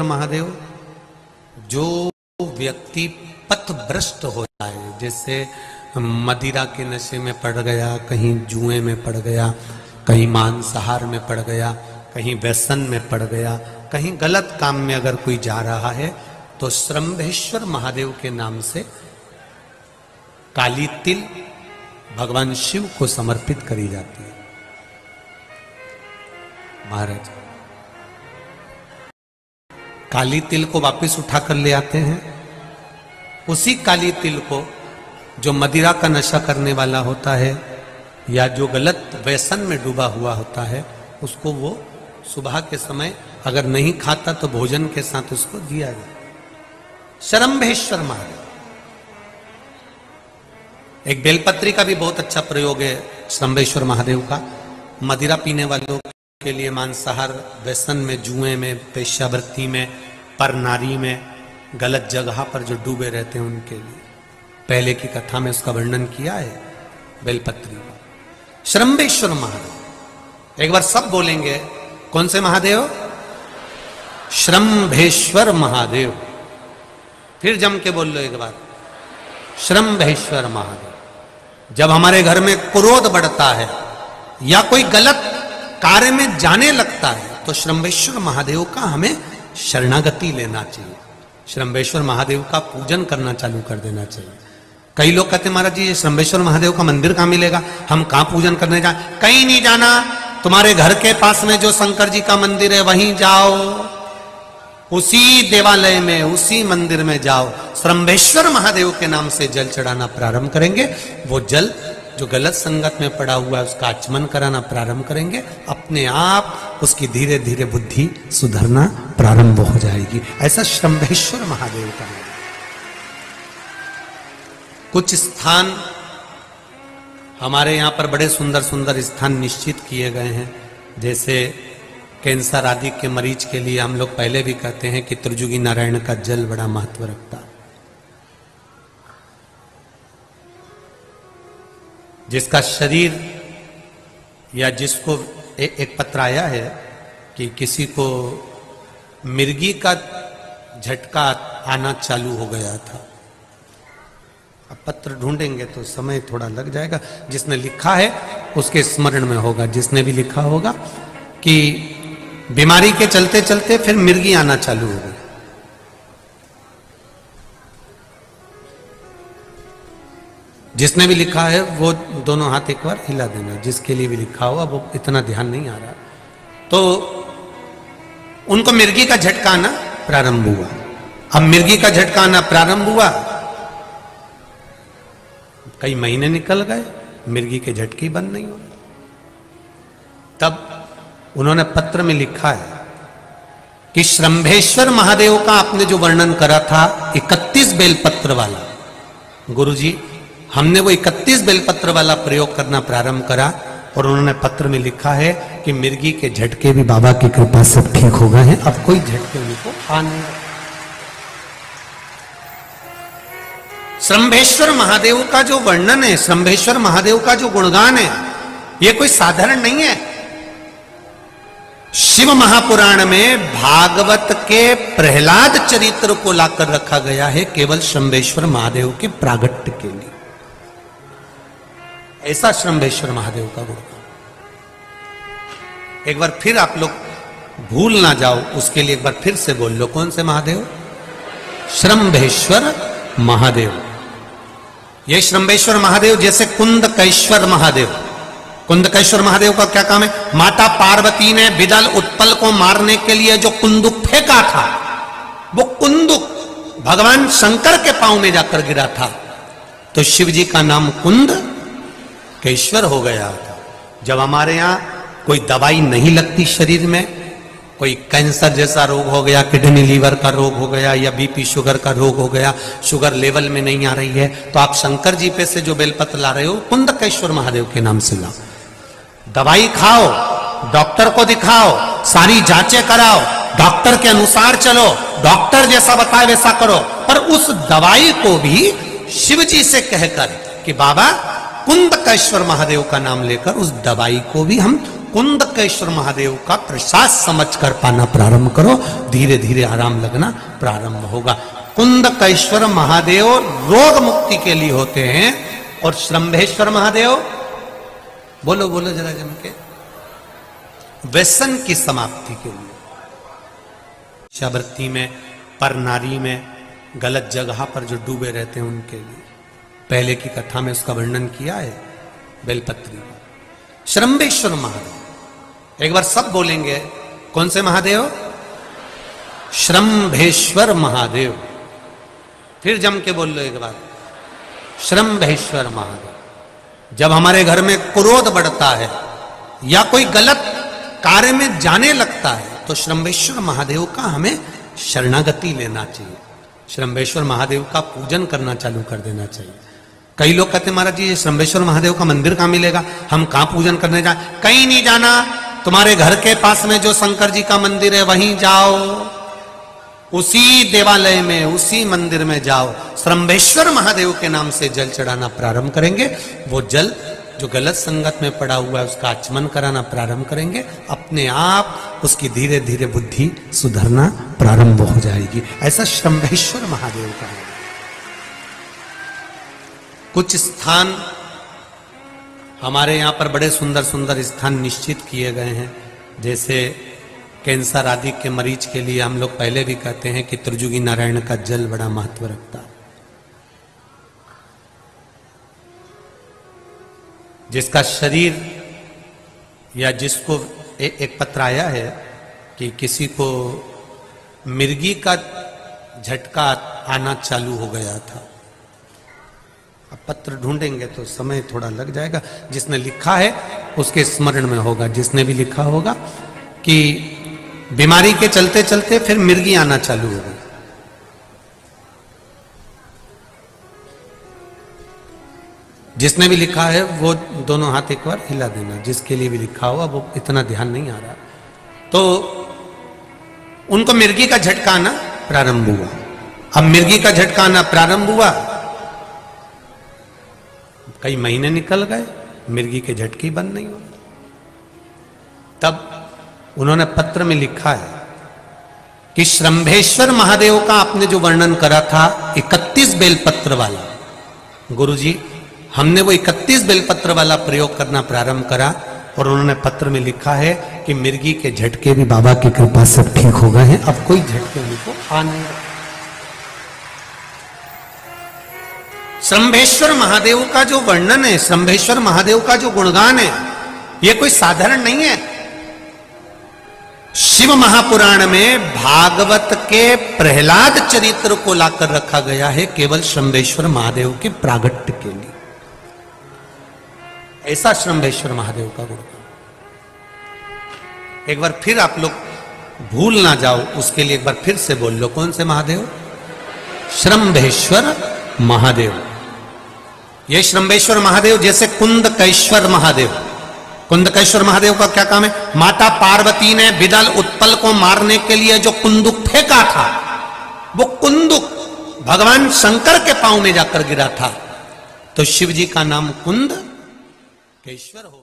महादेव, जो व्यक्ति पथभ्रष्ट हो जाए, जैसे मदिरा के नशे में पड़ गया, कहीं जुए में पड़ गया, कहीं मांसाहार में पड़ गया, कहीं व्यसन में पड़ गया, कहीं गलत काम में अगर कोई जा रहा है, तो श्रंभेश्वर महादेव के नाम से काली तिल भगवान शिव को समर्पित करी जाती है। महाराज काली तिल को वापस उठाकर ले आते हैं। उसी काली तिल को जो मदिरा का नशा करने वाला होता है या जो गलत व्यसन में डूबा हुआ होता है, उसको वो सुबह के समय अगर नहीं खाता तो भोजन के साथ उसको दिया जाए। श्रंभेश्वर महादेव। एक बेलपत्री का भी बहुत अच्छा प्रयोग है श्रंभेश्वर महादेव का। मदिरा पीने वालों के लिए, मांसाहार, व्यसन में, जुए में, वेश्यावृत्ति में, पर नारी में, गलत जगह पर जो डूबे रहते हैं उनके लिए पहले की कथा में उसका वर्णन किया है बेलपत्री का। श्रंभेश्वर महादेव। एक बार सब बोलेंगे, कौन से महादेव? श्रंभेश्वर महादेव। फिर जम के बोल लो एक बार, श्रंभेश्वर महादेव। जब हमारे घर में क्रोध बढ़ता है या कोई गलत कार्य में जाने लगता है तो श्रंभेश्वर महादेव का हमें शरणागति लेना चाहिए। श्रंभेश्वर महादेव का पूजन करना चालू कर देना चाहिए। कई लोग कहते हैं महाराज जी ये श्रंभेश्वर महादेव का मंदिर कहाँ मिलेगा, हम कहाँ पूजन करने जाए? कहीं नहीं जाना, तुम्हारे घर के पास में जो शंकर जी का मंदिर है वहीं जाओ, उसी देवालय में, उसी मंदिर में जाओ। श्रंभेश्वर महादेव के नाम से जल चढ़ाना प्रारंभ करेंगे। वो जल जो गलत संगत में पड़ा हुआ है उसका आचमन कराना प्रारंभ करेंगे। अपने आप उसकी धीरे धीरे बुद्धि सुधरना प्रारंभ हो जाएगी। ऐसा श्रंभेश्वर महादेव का है। कुछ स्थान हमारे यहाँ पर बड़े सुंदर सुंदर स्थान निश्चित किए गए हैं। जैसे कैंसर आदि के मरीज के लिए हम लोग पहले भी कहते हैं कि त्रिजुगी नारायण का जल बड़ा महत्व रखता है। जिसका शरीर या जिसको एक पत्र आया है कि किसी को मिर्गी का झटका आना चालू हो गया था। अब पत्र ढूंढेंगे तो समय थोड़ा लग जाएगा। जिसने लिखा है उसके स्मरण में होगा। जिसने भी लिखा होगा कि बीमारी के चलते चलते फिर मिर्गी आना चालू हो गई। जिसने भी लिखा है वो दोनों हाथ एक बार हिला देना। जिसके लिए भी लिखा हुआ वो इतना ध्यान नहीं आ रहा। तो उनको मिर्गी का झटका आना प्रारंभ हुआ। अब मिर्गी का झटका आना प्रारंभ हुआ, कई महीने निकल गए, मिर्गी के झटके बंद नहीं हो रहे। तब उन्होंने पत्र में लिखा है कि श्रंभेश्वर महादेव का आपने जो वर्णन करा था 31 बेलपत्र वाला, गुरुजी हमने वो 31 बेलपत्र वाला प्रयोग करना प्रारंभ करा। और उन्होंने पत्र में लिखा है कि मिर्गी के झटके भी बाबा की कृपा से ठीक हो गए हैं। अब कोई झटके उनको आने। श्रंभेश्वर महादेव का जो वर्णन है, श्रंभेश्वर महादेव का जो गुणगान है, ये कोई साधारण नहीं है। शिव महापुराण में भागवत के प्रहलाद चरित्र को लाकर रखा गया है केवल श्रंभेश्वर महादेव के प्रागट्य के लिए। ऐसा श्रंभेश्वर महादेव का गुण। एक बार फिर आप लोग भूल ना जाओ, उसके लिए एक बार फिर से बोल लो, कौन से महादेव? श्रंभेश्वर महादेव। ये श्रंभेश्वर महादेव जैसे कुंदकेश्वर महादेव। कुंदकेश्वर महादेव का क्या काम है? माता पार्वती ने विदल उत्पल को मारने के लिए जो कुंदुक फेंका था, वो कुंदुक भगवान शंकर के पांव में जाकर गिरा था। तो शिव जी का नाम कुंदकेश्वर हो गया था। जब हमारे यहां कोई दवाई नहीं लगती शरीर में, कोई कैंसर जैसा रोग हो गया, किडनी लीवर का रोग हो गया या बीपी शुगर का रोग हो गया, शुगर लेवल में नहीं आ रही है, तो आप शंकर जी पे से जो बेलपत्र ला रहे हो कुंदकेश्वर महादेव के नाम से लाओ। दवाई खाओ, डॉक्टर को दिखाओ, सारी जांचें कराओ, डॉक्टर के अनुसार चलो, डॉक्टर जैसा बताए वैसा करो। पर उस दवाई को भी शिव जी से कहकर कि बाबा कुंदकेश्वर महादेव का नाम लेकर उस दवाई को भी हम कुंदकेश्वर महादेव का प्रसाद समझकर पाना प्रारंभ करो, धीरे धीरे आराम लगना प्रारंभ होगा। कुंदकेश्वर महादेव रोग मुक्ति के लिए होते हैं और श्रंभेश्वर महादेव, बोलो बोलो जरा जम के, व्यसन की समाप्ति के लिए। शिष्यावृत्ति में, पर नारी में, गलत जगह पर जो डूबे रहते हैं उनके लिए पहले की कथा में उसका वर्णन किया है बेलपत्री में। श्रंभेश्वर महादेव, एक बार सब बोलेंगे, कौन से महादेव? श्रंभेश्वर महादेव। फिर जम के बोल लो एक बार, श्रंभेश्वर महादेव। जब हमारे घर में क्रोध बढ़ता है या कोई गलत कार्य में जाने लगता है तो श्रंभेश्वर महादेव का हमें शरणागति लेना चाहिए, श्रंभेश्वर महादेव का पूजन करना चालू कर देना चाहिए। कई लोग कहते हैं महाराज जी ये श्रंभेश्वर महादेव का मंदिर कहां मिलेगा, हम कहां पूजन करने जाए? कहीं नहीं जाना, तुम्हारे घर के पास में जो शंकर जी का मंदिर है वहीं जाओ, उसी देवालय में, उसी मंदिर में जाओ, श्रंभेश्वर महादेव के नाम से जल चढ़ाना प्रारंभ करेंगे। वो जल जो गलत संगत में पड़ा हुआ है उसका आचमन कराना प्रारंभ करेंगे, अपने आप उसकी धीरे धीरे बुद्धि सुधरना प्रारंभ हो जाएगी। ऐसा श्रंभेश्वर महादेव का है। कुछ स्थान हमारे यहां पर बड़े सुंदर सुंदर स्थान निश्चित किए गए हैं, जैसे कैंसर आदि के मरीज के लिए हम लोग पहले भी कहते हैं कि त्रिजुगी नारायण का जल बड़ा महत्व रखता है। जिसका शरीर या जिसको एक पत्र आया है कि किसी को मिर्गी का झटका आना चालू हो गया था। अब पत्र ढूंढेंगे तो समय थोड़ा लग जाएगा, जिसने लिखा है उसके स्मरण में होगा, जिसने भी लिखा होगा कि बीमारी के चलते चलते फिर मिर्गी आना चालू हो गई। जिसने भी लिखा है वो दोनों हाथ एक बार हिला देना, जिसके लिए भी लिखा हुआ वो इतना ध्यान नहीं आ रहा। तो उनको मिर्गी का झटका आना प्रारंभ हुआ। अब मिर्गी का झटका आना प्रारंभ हुआ, कई महीने निकल गए, मिर्गी के झटके बंद नहीं हुए। तब उन्होंने पत्र में लिखा है कि श्रंभेश्वर महादेव का आपने जो वर्णन करा था 31 बेलपत्र वाला, गुरुजी हमने वो 31 बेलपत्र वाला प्रयोग करना प्रारंभ करा और उन्होंने पत्र में लिखा है कि मिर्गी के झटके भी बाबा की कृपा से ठीक हो गए हैं, अब कोई झटके उनको आ नहीं रहा। श्रंभेश्वर महादेव का जो वर्णन है, श्रंभेश्वर महादेव का जो गुणगान है, ये कोई साधारण नहीं है। शिव महापुराण में भागवत के प्रहलाद चरित्र को लाकर रखा गया है केवल श्रंभेश्वर महादेव के प्रागट्य के लिए। ऐसा श्रंभेश्वर महादेव का गुणगान एक बार फिर आप लोग भूल ना जाओ, उसके लिए एक बार फिर से बोल लो, कौन से महादेव? श्रंभेश्वर महादेव। ये श्रंभेश्वर महादेव जैसे कुंदकेश्वर महादेव, कुंदकेश्वर महादेव का क्या काम है? माता पार्वती ने बिदल उत्पल को मारने के लिए जो कुंदुक फेंका था, वो कुंदुक भगवान शंकर के पांव में जाकर गिरा था, तो शिव जी का नाम कुंदकेश्वर हो।